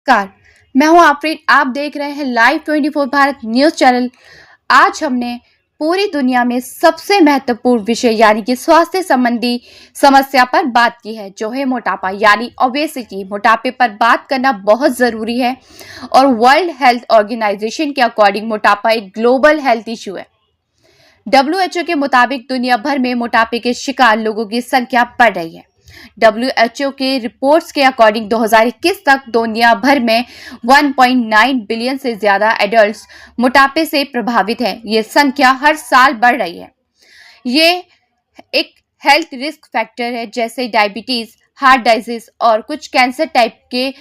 नमस्कार। मैं हूं आफरीन। आप देख रहे हैं लाइव 24 भारत न्यूज चैनल। आज हमने पूरी दुनिया में सबसे महत्वपूर्ण विषय यानी कि स्वास्थ्य संबंधी समस्या पर बात की है, जो है मोटापा यानी ओबेसिटी। मोटापे पर बात करना बहुत ज़रूरी है और वर्ल्ड हेल्थ ऑर्गेनाइजेशन के अकॉर्डिंग मोटापा एक ग्लोबल हेल्थ इशू है। WHO के मुताबिक दुनिया भर में मोटापे के शिकार लोगों की संख्या बढ़ रही है। WHO के रिपोर्ट्स के अकॉर्डिंग 2021 तक दुनिया भर में 1.9 बिलियन से ज्यादा एडल्ट्स मोटापे से प्रभावित हैं। ये संख्या हर साल बढ़ रही है। ये एक हेल्थ रिस्क फैक्टर है, जैसे डायबिटीज, हार्ट डिजीज और कुछ कैंसर टाइप के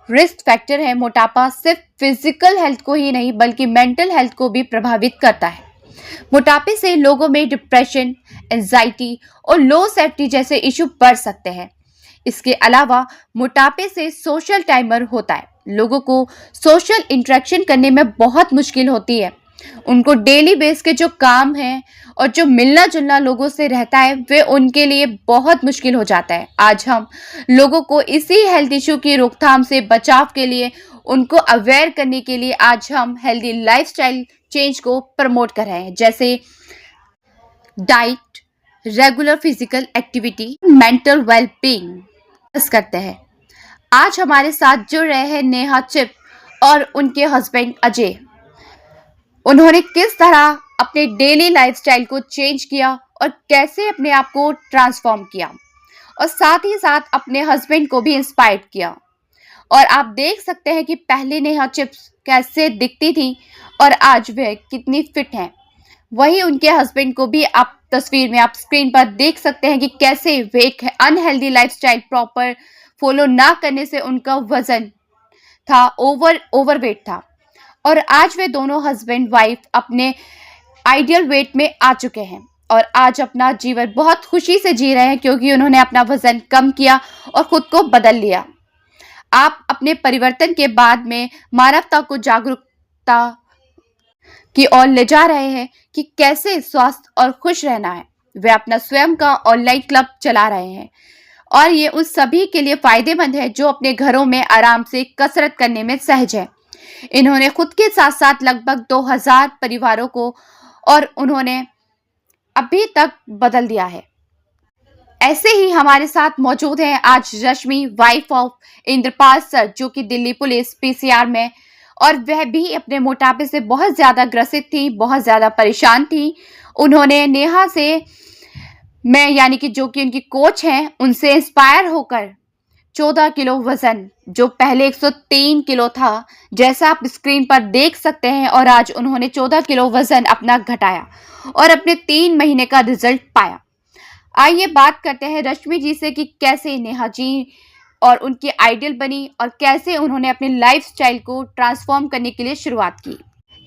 रिस्क फैक्टर है। मोटापा सिर्फ फिजिकल हेल्थ को ही नहीं बल्कि मेंटल हेल्थ को भी प्रभावित करता है। मोटापे से लोगों में डिप्रेशन, एंजाइटी और लो सेफ्टी जैसे इशू बढ़ सकते हैं। इसके अलावा मोटापे से सोशल टाइमर होता है। लोगों को सोशल इंटरेक्शन करने में बहुत मुश्किल होती है। उनको डेली बेस के जो काम हैं और जो मिलना जुलना लोगों से रहता है वे उनके लिए बहुत मुश्किल हो जाता है। आज हम लोगों को इसी हेल्थ इशू की रोकथाम से बचाव के लिए, उनको अवेयर करने के लिए आज हम हेल्दी लाइफस्टाइल चेंज को प्रमोट कर रहे हैं, जैसे diet, regular physical activity, mental wellbeing करते हैं। आज हमारे साथ जुड़ रहे हैं नेहा चिप और उनके हस्बैंड अजय। उन्होंने किस तरह अपने डेली लाइफस्टाइल को चेंज किया और कैसे अपने आप को ट्रांसफॉर्म किया और साथ ही साथ अपने हस्बैंड को भी इंस्पायर किया। और आप देख सकते हैं कि पहले नेहा चिप्स कैसे दिखती थी और आज वह कितनी फिट हैं। वही उनके हस्बैंड को भी आप तस्वीर में, आप स्क्रीन पर देख सकते हैं कि कैसे वे एक अनहेल्दी लाइफस्टाइल प्रॉपर फॉलो ना करने से उनका वजन था, ओवरवेट था, और आज वे दोनों हस्बैंड वाइफ अपने आइडियल वेट में आ चुके हैं और आज अपना जीवन बहुत खुशी से जी रहे हैं, क्योंकि उन्होंने अपना वजन कम किया और खुद को बदल लिया। आप अपने परिवर्तन के बाद में मानवता को जागरूकता की ओर ले जा रहे हैं कि कैसे स्वस्थ और खुश रहना है। वे अपना स्वयं का ऑनलाइन क्लब चला रहे हैं और ये उन सभी के लिए फायदेमंद है जो अपने घरों में आराम से कसरत करने में सहज है। इन्होंने खुद के साथ साथ लगभग 2000 परिवारों को और उन्होंने अभी तक बदल दिया है। ऐसे ही हमारे साथ मौजूद हैं आज रश्मि, वाइफ ऑफ इंद्रपाल सर, जो कि दिल्ली पुलिस पीसीआर में, और वह भी अपने मोटापे से बहुत ज़्यादा ग्रसित थी, बहुत ज़्यादा परेशान थी। उन्होंने नेहा से, मैं यानी कि जो कि उनकी कोच हैं, उनसे इंस्पायर होकर 14 किलो वज़न, जो पहले 103 किलो था, जैसा आप स्क्रीन पर देख सकते हैं, और आज उन्होंने 14 किलो वज़न अपना घटाया और अपने 3 महीने का रिजल्ट पाया। आइए बात करते हैं रश्मि जी से कि कैसे नेहा जी और उनकी आइडियल बनी और कैसे उन्होंने अपने लाइफस्टाइल को ट्रांसफॉर्म करने के लिए शुरुआत की।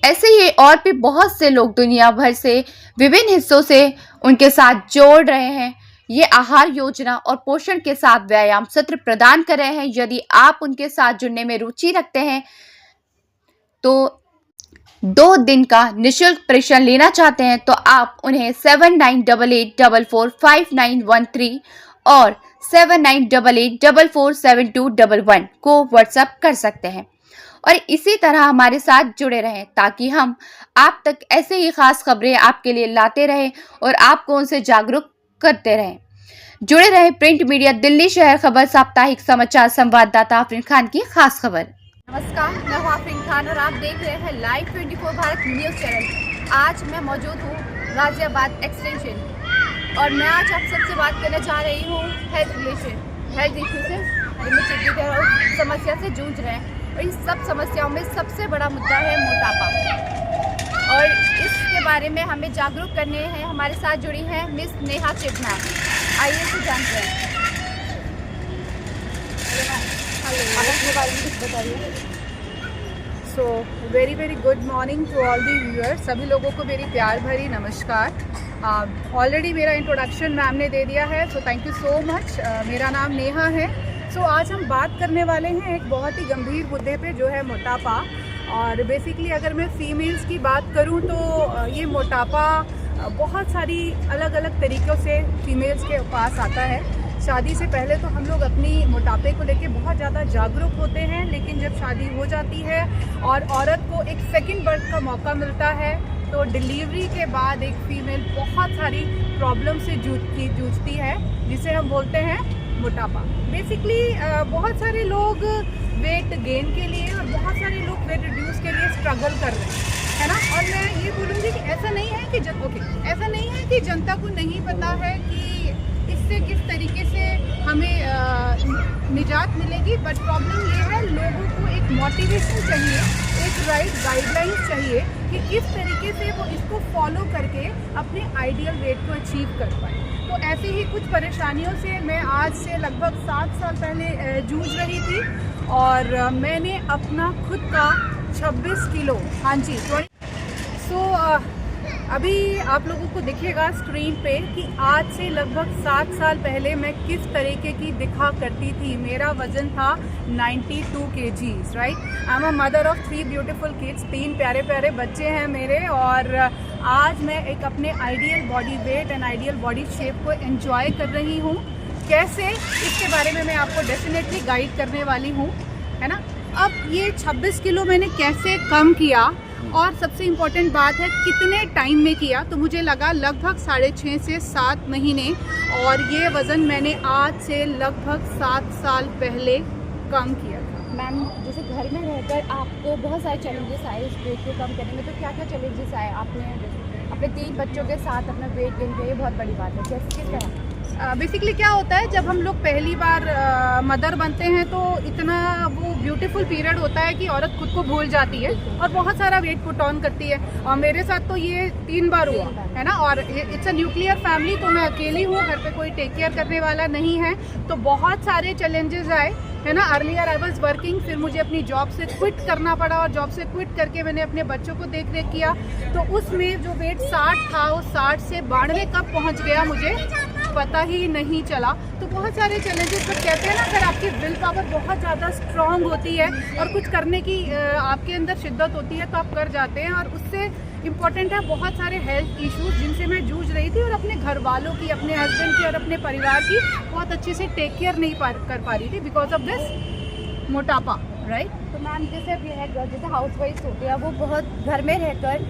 ऐसे ही और भी बहुत से लोग दुनिया भर से विभिन्न हिस्सों से उनके साथ जोड़ रहे हैं। ये आहार योजना और पोषण के साथ व्यायाम सत्र प्रदान कर रहे हैं। यदि आप उनके साथ जुड़ने में रुचि रखते हैं तो 2 दिन का निःशुल्क परीक्षण लेना चाहते हैं तो आप उन्हें 7988445913 और 7988447211 को व्हाट्सएप कर सकते हैं और इसी तरह हमारे साथ जुड़े रहें ताकि हम आप तक ऐसे ही खास खबरें आपके लिए लाते रहें और आपको उनसे जागरूक करते रहें। जुड़े रहें प्रिंट मीडिया दिल्ली शहर खबर साप्ताहिक समाचार संवाददाता आफरीन खान की खास खबर। नमस्कार, मैं हूं आफरीन खान और आप देख रहे हैं लाइव 24 भारत न्यूज चैनल। आज मैं मौजूद हूं गाजियाबाद एक्सटेंशन और मैं आज आप सबसे बात करना चाह रही हूं हेल्थ इशू से रिलेटेड समस्या से जूझ रहे हैं और इस सब समस्याओं में सबसे बड़ा मुद्दा है मोटापा और इसके बारे में हमें जागरूक करने हैं। हमारे साथ जुड़ी हैं मिस नेहा चिप मैम। आइए से जानते हैं अपने बारे में कुछ बताइए। So very good morning to all the viewers. सभी लोगों को मेरी प्यार भरी नमस्कार। ऑलरेडी मेरा इंट्रोडक्शन मैम ने दे दिया है, so thank you so much. मेरा नाम नेहा है। सो आज हम बात करने वाले हैं एक बहुत ही गंभीर मुद्दे पे, जो है मोटापा। और बेसिकली अगर मैं फीमेल्स की बात करूं तो ये मोटापा बहुत सारी अलग अलग तरीक़ों से फीमेल्स के पास आता है। शादी से पहले तो हम लोग अपनी मोटापे को लेके बहुत ज़्यादा जागरूक होते हैं, लेकिन जब शादी हो जाती है और औरत को एक सेकंड बर्थ का मौका मिलता है तो डिलीवरी के बाद एक फीमेल बहुत सारी प्रॉब्लम से जूझती है, जिसे हम बोलते हैं मोटापा। बेसिकली बहुत सारे लोग वेट गेन के लिए और बहुत सारे लोग वेट रिड्यूस के लिए स्ट्रगल कर रहे हैं, है ना। और मैं ये बोलूँगी कि ऐसा नहीं है कि ऐसा नहीं है कि जनता को नहीं पता है कि इससे किस तरीके से हमें निजात मिलेगी, बट प्रॉब्लम ये है लोगों को एक मोटिवेशन चाहिए, एक राइट गाइडलाइंस चाहिए कि किस तरीके से वो इसको फॉलो करके अपने आइडियल वेट को अचीव कर पाए। तो ऐसे ही कुछ परेशानियों से मैं आज से लगभग 7 साल पहले जूझ रही थी और मैंने अपना खुद का 26 किलो, हाँ जी, अभी आप लोगों को दिखेगा स्क्रीन पे कि आज से लगभग 7 साल पहले मैं किस तरीके की दिखा करती थी। मेरा वज़न था 92 kgs, right. I am a mother of 3 beautiful kids, 3 प्यारे प्यारे बच्चे हैं मेरे, और आज मैं एक अपने ideal body weight and ideal body shape को एंजॉय कर रही हूँ। कैसे, इसके बारे में मैं आपको डेफिनेटली गाइड करने वाली हूँ, है ना। अब ये 26 किलो मैंने कैसे कम किया और सबसे इम्पॉर्टेंट बात है कितने टाइम में किया, तो मुझे लगा लगभग 6.5 से 7 महीने, और ये वज़न मैंने आज से लगभग 7 साल पहले कम किया था। मैम, जैसे घर में रहकर आपको बहुत सारे चैलेंजेस आए इस वेट को कम करने में, तो क्या क्या चैलेंजेस आए? आपने अपने 3 बच्चों के साथ अपना वेट गेन किया, ये बहुत बड़ी बात है, कैसे, किस तरह? बेसिकली क्या होता है, जब हम लोग पहली बार मदर बनते हैं तो इतना वो ब्यूटीफुल पीरियड होता है कि औरत खुद को भूल जाती है और बहुत सारा वेट पुट ऑन करती है। और मेरे साथ तो ये 3 बार हुआ है ना, और इट्स अ न्यूक्लियर फैमिली, तो मैं अकेली हूँ, घर पे कोई टेक केयर करने वाला नहीं है, तो बहुत सारे चैलेंजेस आए, है ना। अर्लियर आई वाज वर्किंग, फिर मुझे अपनी जॉब से क्विट करना पड़ा, और जॉब से क्विट करके मैंने अपने बच्चों को देख रेख किया, तो उसमें जो वेट 60 था वो 60 से 92 कब पहुंच गया मुझे पता ही नहीं चला। तो बहुत सारे चैलेंजेस, पर कहते हैं ना, अगर आपकी विल पावर बहुत ज़्यादा स्ट्रांग होती है और कुछ करने की आपके अंदर शिद्दत होती है तो आप कर जाते हैं। और उससे इम्पॉर्टेंट है बहुत सारे हेल्थ इश्यूज जिनसे मैं जूझ रही थी, और अपने घर वालों की, अपने हस्बैंड की और अपने परिवार की बहुत अच्छे से टेक केयर नहीं कर पा रही थी बिकॉज ऑफ दिस मोटापा, राइट। तो मैम, जैसे हाउस वाइफ होती है, वो बहुत घर में रहकर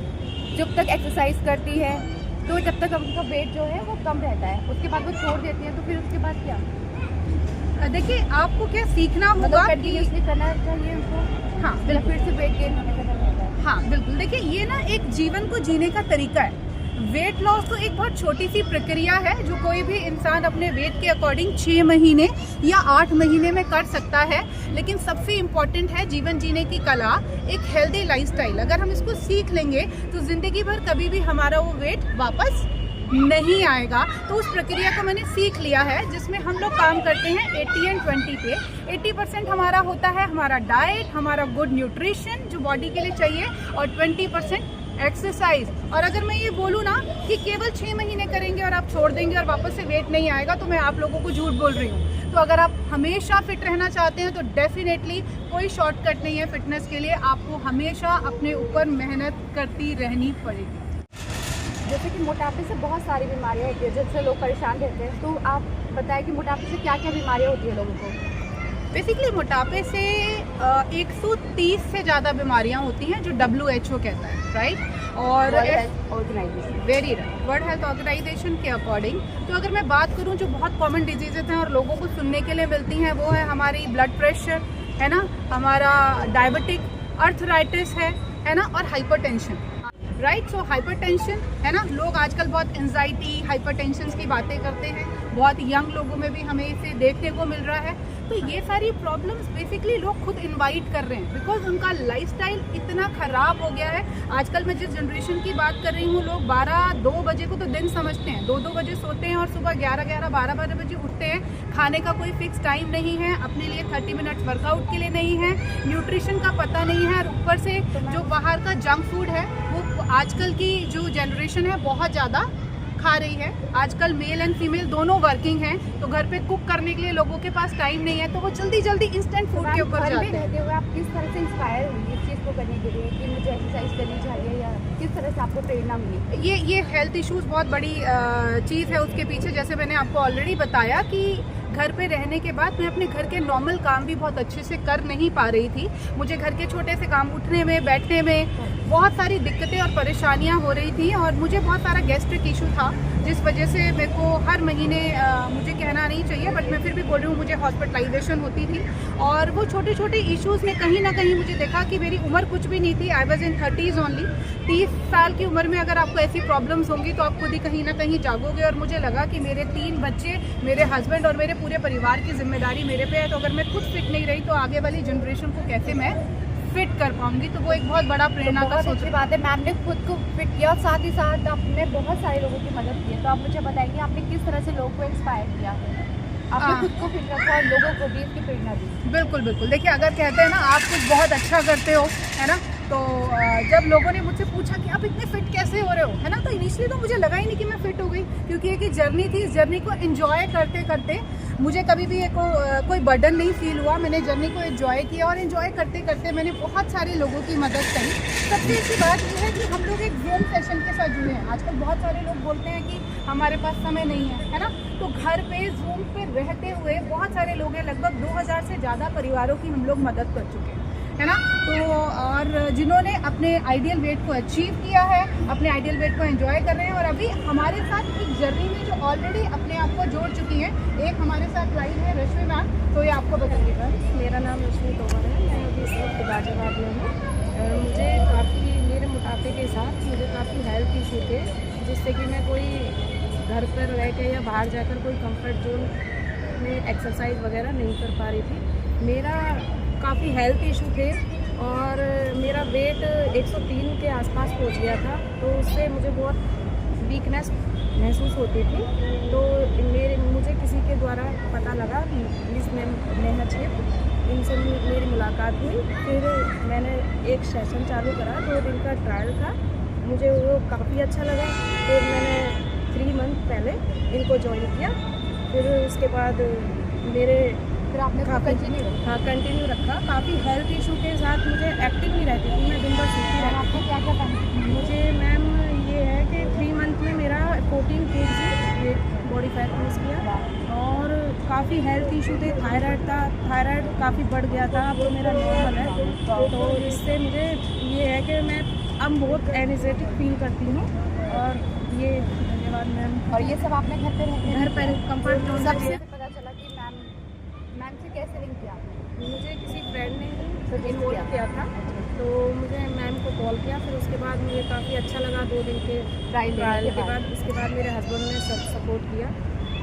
जब तक एक्सरसाइज करती है तो जब तक उनका वेट जो है वो कम रहता है, उसके बाद वो छोड़ देती है, तो फिर उसके बाद क्या? देखिए, आपको क्या सीखना होगा, कंटिन्यूसली करना चाहिए उनको, हाँ फिर से वेट गेन होने का रहता है। हाँ बिल्कुल, देखिए ये ना एक जीवन को जीने का तरीका है। वेट लॉस तो एक बहुत छोटी सी प्रक्रिया है जो कोई भी इंसान अपने वेट के अकॉर्डिंग 6 महीने या 8 महीने में कर सकता है, लेकिन सबसे इम्पॉर्टेंट है जीवन जीने की कला, एक हेल्दी लाइफस्टाइल। अगर हम इसको सीख लेंगे तो ज़िंदगी भर कभी भी हमारा वो वेट वापस नहीं आएगा। तो उस प्रक्रिया को मैंने सीख लिया है, जिसमें हम लोग काम करते हैं 80 एंड 20 पे। 80% हमारा होता है हमारा डाइट, हमारा गुड न्यूट्रिशन जो बॉडी के लिए चाहिए, और 20% एक्सरसाइज। और अगर मैं ये बोलूँ ना कि केवल 6 महीने करेंगे और आप छोड़ देंगे और वापस से वेट नहीं आएगा, तो मैं आप लोगों को झूठ बोल रही हूँ। तो अगर आप हमेशा फिट रहना चाहते हैं तो डेफिनेटली कोई शॉर्टकट नहीं है फिटनेस के लिए, आपको हमेशा अपने ऊपर मेहनत करती रहनी पड़ेगी। जैसे कि मोटापे से बहुत सारी बीमारियाँ होती है जिससे लोग परेशान रहते हैं, तो आप बताएं कि मोटापे से क्या क्या बीमारियाँ होती है लोगों को? बेसिकली मोटापे से 130 से ज़्यादा बीमारियां होती हैं जो WHO कहता है, राइट। और very right, World Health Organization के अकॉर्डिंग। तो अगर मैं बात करूं जो बहुत कॉमन डिजीजेज हैं और लोगों को सुनने के लिए मिलती हैं, वो है हमारी ब्लड प्रेशर, है ना, हमारा डायबिटिक, अर्थराइटिस है ना, और हाइपरटेंशन, राइट। सो हाइपरटेंशन, है ना, लोग आजकल बहुत एंजाइटी, हाइपरटेंशन की बातें करते हैं, बहुत यंग लोगों में भी हमें इसे देखने को मिल रहा है। तो ये सारी प्रॉब्लम्स बेसिकली लोग खुद इनवाइट कर रहे हैं बिकॉज उनका लाइफस्टाइल इतना ख़राब हो गया है। आजकल मैं जिस जनरेशन की बात कर रही हूँ, लोग 12-2 बजे को तो दिन समझते हैं, 2-2 बजे सोते हैं और सुबह 11-11, 12-12 बजे उठते हैं। खाने का कोई फिक्स टाइम नहीं है, अपने लिए 30 मिनट वर्कआउट के लिए नहीं है, न्यूट्रिशन का पता नहीं है, और ऊपर से जो बाहर का जंक फूड है वो आजकल की जो जनरेशन है बहुत ज़्यादा खा रही है। आजकल मेल एंड फीमेल दोनों वर्किंग हैं, तो घर पे कुक करने के लिए लोगों के पास टाइम नहीं है, तो वो जल्दी जल्दी इंस्टेंट फूड के ऊपर जाते हैं। रहते हुए आप किस तरह से इंस्पायर हुई इस चीज़ को करने के लिए कि मुझे एक्सरसाइज करनी चाहिए, या किस तरह से आपको प्रेरणा मिली? ये हेल्थ इश्यूज बहुत बड़ी चीज़ है उसके पीछे। जैसे मैंने आपको ऑलरेडी बताया कि घर पे रहने के बाद मैं अपने घर के नॉर्मल काम भी बहुत अच्छे से कर नहीं पा रही थी। मुझे घर के छोटे से काम, उठने में, बैठने में बहुत सारी दिक्कतें और परेशानियां हो रही थी और मुझे बहुत सारा गैस्ट्रिक इशू था, जिस वजह से मेरे को हर महीने मुझे कहना नहीं चाहिए बट मैं फिर भी बोल रही हूँ, मुझे हॉस्पिटलाइजेशन होती थी। और वो छोटे छोटे इश्यूज़ ने कहीं ना कहीं मुझे देखा कि मेरी उम्र कुछ भी नहीं थी। I was in 30s only. 30 साल की उम्र में अगर आपको ऐसी प्रॉब्लम्स होंगी तो आप खुद ही कहीं ना कहीं जागोगे। और मुझे लगा कि मेरे 3 बच्चे, मेरे हस्बैंड और मेरे पूरे परिवार की जिम्मेदारी मेरे पे है, तो अगर मैं खुद फिट नहीं रही तो आगे वाली जनरेशन को कैसे मैं फिट कर पाऊंगी। तो वो एक बहुत बड़ा प्रेरणा का सोच बात है। मैम ने खुद को फिट किया और साथ ही साथ आपने बहुत सारे लोगों की मदद की है। तो आप मुझे बताएंगे आपने किस तरह से लोगों को इंस्पायर किया, आपने खुद को फिट रखा और लोगों को भी इसकी प्रेरणा दी? बिल्कुल बिल्कुल। देखिए, अगर कहते हैं ना आप कुछ बहुत अच्छा करते हो, है ना, तो जब लोगों ने मुझसे पूछा कि आप इतने फिट कैसे हो रहे हो, है ना, तो इनिशियली तो मुझे लगा ही नहीं कि मैं फिट हो गई, क्योंकि एक जर्नी थी। इस जर्नी को एंजॉय करते करते मुझे कभी भी कोई बर्डन नहीं फील हुआ। मैंने जर्नी को एंजॉय किया और एंजॉय करते करते मैंने बहुत सारे लोगों की मदद करी। सबसे अच्छी बात यह है कि हम लोग एक जूम सेशन के साथ जुड़े हैं। आजकल बहुत सारे लोग बोलते हैं कि हमारे पास समय नहीं है ना, तो घर पे जूम पे रहते हुए बहुत सारे लोग हैं, लगभग 2000 से ज़्यादा परिवारों की हम लोग मदद कर चुके हैं, है ना। तो और जिन्होंने अपने आइडियल वेट को अचीव किया है, अपने आइडियल वेट को एंजॉय कर रहे हैं और अभी हमारे साथ एक जर्नी में जो ऑलरेडी अपने आप को जोड़ चुकी हैं। एक हमारे साथ लाइव है रश्मि मैम, तो ये आपको बताइएगा। मेरा नाम रश्मि तोमर है, मैं अभी इस वक्त गाजियाबाद में हूँ। मुझे काफ़ी, मेरे मोटापे के साथ मुझे काफ़ी हेल्थ इशू थे, जिससे कि मैं कोई घर पर रह के या बाहर जाकर कोई कंफर्ट जोन में एक्सरसाइज वगैरह नहीं कर पा रही थी। मेरा काफ़ी हेल्थ इशू थे और मेरा वेट 103 के आसपास पहुंच गया था, तो उससे मुझे बहुत वीकनेस महसूस होती थी। तो मुझे किसी के द्वारा पता लगा, मिस नेहा छेप, इनसे मेरी मुलाकात हुई। फिर मैंने एक सेशन चालू करा, 2 दिन का ट्रायल था, मुझे वो काफ़ी अच्छा लगा। फिर मैंने 3 मंथ पहले इनको ज्वाइन किया। फिर उसके बाद फिर आपने कंटिन्यू रखा। काफ़ी हेल्थ इशू के साथ मुझे एक्टिव नहीं रहती थी, मैं दिन भर सोती रहती। आपको क्या क्या करना? मुझे मैम ये है कि 3 मंथ में मेरा 14 kg बॉडी फैट लूज किया और काफ़ी हेल्थ इशू थे। थायराइड था, थायराइड काफ़ी बढ़ गया था, अब तो मेरा नॉर्मल है। तो इससे मुझे ये है कि मैं अब बहुत एनर्जेटिक फील करती हूँ। और ये धन्यवाद मैम। और ये सब आपने घर पे रहते घर पर कंफर्ट जोन सबसे पता चला कि मैम से कैसे लिंक किया? मुझे किसी फ्रेंड ने इन्वॉल्व किया था, तो मुझे मैम को कॉल किया। फिर उसके बाद मुझे काफ़ी अच्छा लगा 2 दिन के ट्रायल के बाद। उसके बाद मेरे हस्बैंड ने सपोर्ट किया।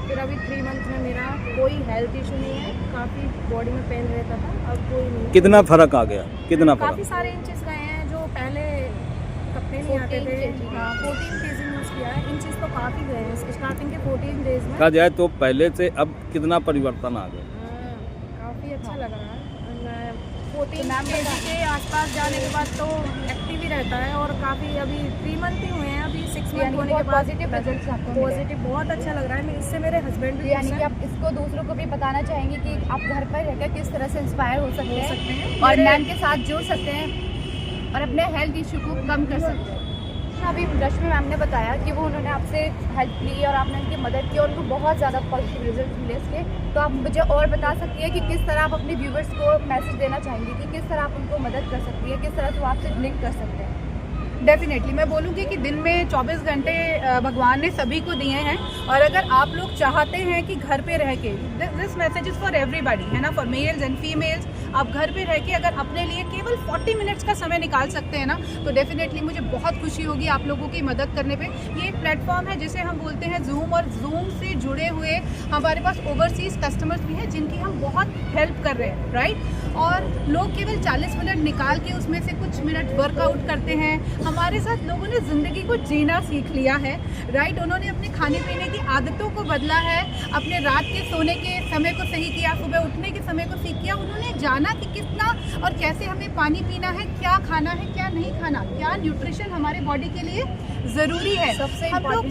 फिर अभी 3 मंथ में मेरा कोई हेल्थ इशू नहीं है, काफ़ी बॉडी में पेन रहता था, अब कोई नहीं। कितना फर्क आ गया? कितना फर्क? काफ़ी सारे इंचेस गए हैं, जो पहले कपड़े नहीं आते थे। 14 kg यूज़ किया है, इंचेस तो काफ़ी गए हैं स्टार्टिंग के 14 डेज में। कहा जाए तो पहले से अब कितना परिवर्तन आ गया? काफ़ी अच्छा लग रहा है। 14 kg के आसपास जाने के बाद तो एक्टिव ही रहता है और काफ़ी अभी 3 मंथ ही हुए हैं, अभी 6 मंथ होने के बाद पॉजिटिव रिजल्ट्स आपको मिले? पॉजिटिव बहुत अच्छा लग रहा है। इससे मेरे हस्बैंड भी यानी कि आप इसको दूसरों को भी बताना चाहेंगे कि आप घर पर रहकर किस तरह से इंस्पायर हो सकते हैं और मैम के साथ जुड़ सकते हैं और अपने हेल्थ इशू को कम कर सकते हैं। अभी रश्मि मैम ने बताया कि वो उन्होंने आपसे हेल्प ली और आपने उनकी मदद की और उनको बहुत ज़्यादा पॉजिटिव रिजल्ट मिले इसके। तो आप मुझे और बता सकती है कि किस तरह आप अपने व्यूवर्स को मैसेज देना चाहेंगी कि किस तरह आप उनको मदद कर सकती है, किस तरह से वो आपसे लिंक कर सकते हैं? डेफिनेटली मैं बोलूँगी कि दिन में 24 घंटे भगवान ने सभी को दिए हैं और अगर आप लोग चाहते हैं कि घर पे रह के, this message is for everybody, है ना, फॉर मेल्स एंड फीमेल्स, आप घर पे रह के अगर अपने लिए केवल 40 मिनट्स का समय निकाल सकते हैं ना, तो डेफिनेटली मुझे बहुत खुशी होगी आप लोगों की मदद करने पे। ये एक प्लेटफॉर्म है जिसे हम बोलते हैं जूम, और जूम से जुड़े हुए हमारे पास ओवरसीज़ कस्टमर्स भी हैं जिनकी हम बहुत हेल्प कर रहे हैं, राइट। और लोग केवल 40 मिनट निकाल के उसमें से कुछ मिनट वर्कआउट करते हैं। हमारे साथ लोगों ने ज़िंदगी को जीना सीख लिया है, राइट। उन्होंने अपने खाने पीने की आदतों को बदला है, अपने रात के सोने के समय को सही किया, सुबह उठने के समय को सीख किया। उन्होंने जाना कि कितना और कैसे हमें पानी पीना है, क्या खाना है, क्या नहीं खाना, क्या न्यूट्रिशन हमारे बॉडी के लिए ज़रूरी है। सबसे हम लोग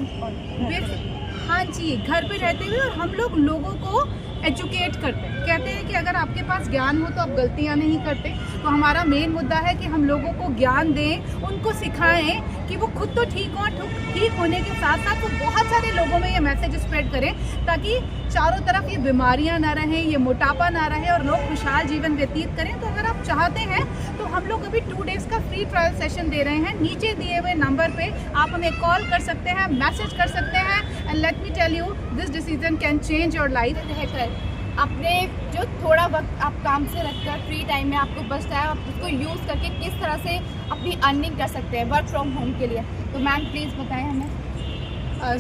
हाँ जी, घर पे रहते हुए और हम लोग लोगों को एजुकेट करते हैं। कहते हैं कि अगर आपके पास ज्ञान हो तो आप गलतियाँ नहीं करते। तो हमारा मेन मुद्दा है कि हम लोगों को ज्ञान दें, उनको सिखाएं कि वो खुद तो ठीक हों, ठीक होने के साथ साथ वो बहुत सारे लोगों में ये मैसेज स्प्रेड करें ताकि चारों तरफ ये बीमारियां ना रहें, ये मोटापा ना रहे और लोग खुशहाल जीवन व्यतीत करें। तो अगर आप चाहते हैं तो हम लोग अभी 2 डेज़ का फ्री ट्रायल सेशन दे रहे हैं। नीचे दिए हुए नंबर पे आप हमें कॉल कर सकते हैं, मैसेज कर सकते हैं। And let me tell you, this decision can change your life. रहकर अपने जो थोड़ा वक्त आप काम से रखकर फ्री टाइम में आपको बचता है, आप उसको यूज़ करके किस तरह से अपनी अर्निंग कर सकते हैं वर्क फ्रॉम होम के लिए। तो मैम प्लीज़ बताएं हमें।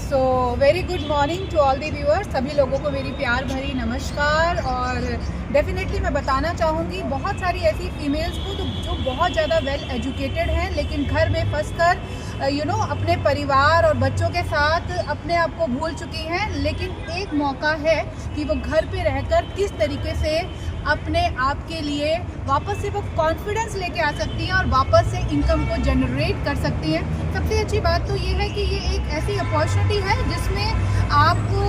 So very good morning to all the viewers. सभी लोगों को मेरी प्यार भरी नमस्कार। और डेफिनेटली मैं बताना चाहूँगी बहुत सारी ऐसी फीमेल्स को जो बहुत ज़्यादा वेल एजुकेटेड हैं लेकिन घर में फंसकर अपने परिवार और बच्चों के साथ अपने आप को भूल चुकी हैं। लेकिन एक मौका है कि वो घर पे रहकर किस तरीके से अपने आप के लिए वापस से वो कॉन्फिडेंस लेके आ सकती हैं और वापस से इनकम को जनरेट कर सकती हैं। सबसे अच्छी बात तो ये है कि ये एक ऐसी अपॉर्चुनिटी है जिसमें आपको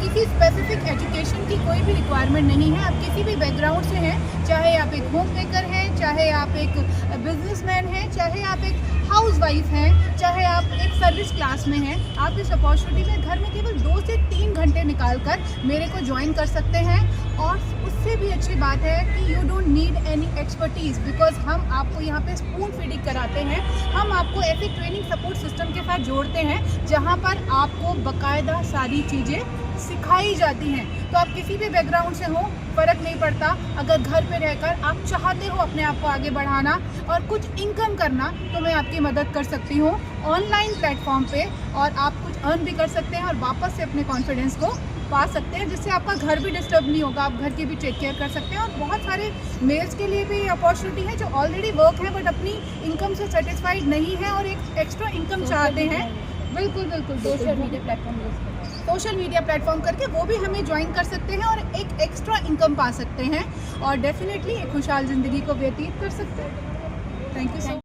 किसी स्पेसिफिक एजुकेशन की कोई भी रिक्वायरमेंट नहीं है। आप किसी भी बैकग्राउंड से हैं, चाहे आप एक होम मेकर हैं, चाहे आप एक बिजनेसमैन हैं, चाहे आप एक हाउसवाइफ हैं, चाहे आप एक सर्विस क्लास में हैं, आप इस अपॉर्चुनिटी में घर में केवल 2 से 3 घंटे निकालकर मेरे को ज्वाइन कर सकते हैं। और उससे भी अच्छी बात है कि you don't need any expertise, because हम आपको यहाँ पे स्पून फीडिंग कराते हैं। हम आपको ऐसे ट्रेनिंग सपोर्ट सिस्टम के साथ जोड़ते हैं जहाँ पर आपको बाकायदा सारी चीज़ें सिखाई जाती हैं। तो आप किसी भी बैकग्राउंड से हो, फ़र्क नहीं पड़ता। अगर घर पे रहकर आप चाहते हो अपने आप को आगे बढ़ाना और कुछ इनकम करना, तो मैं आपकी मदद कर सकती हूँ ऑनलाइन प्लेटफॉर्म पे। और आप कुछ अर्न भी कर सकते हैं और वापस से अपने कॉन्फिडेंस को पा सकते हैं, जिससे आपका घर भी डिस्टर्ब नहीं होगा। आप घर की भी टेक केयर कर सकते हैं। और बहुत सारे मेल्स के लिए भी अपॉर्चुनिटी है जो ऑलरेडी वर्क है बट अपनी इनकम से सेटिस्फाइड नहीं है और एक एक्स्ट्रा इनकम चाहते हैं। बिल्कुल social media platform social media platform करके वो भी हमें ज्वाइन कर सकते हैं और एक एक्स्ट्रा इनकम पा सकते हैं और डेफिनेटली एक खुशहाल ज़िंदगी को व्यतीत कर सकते हैं। Thank you so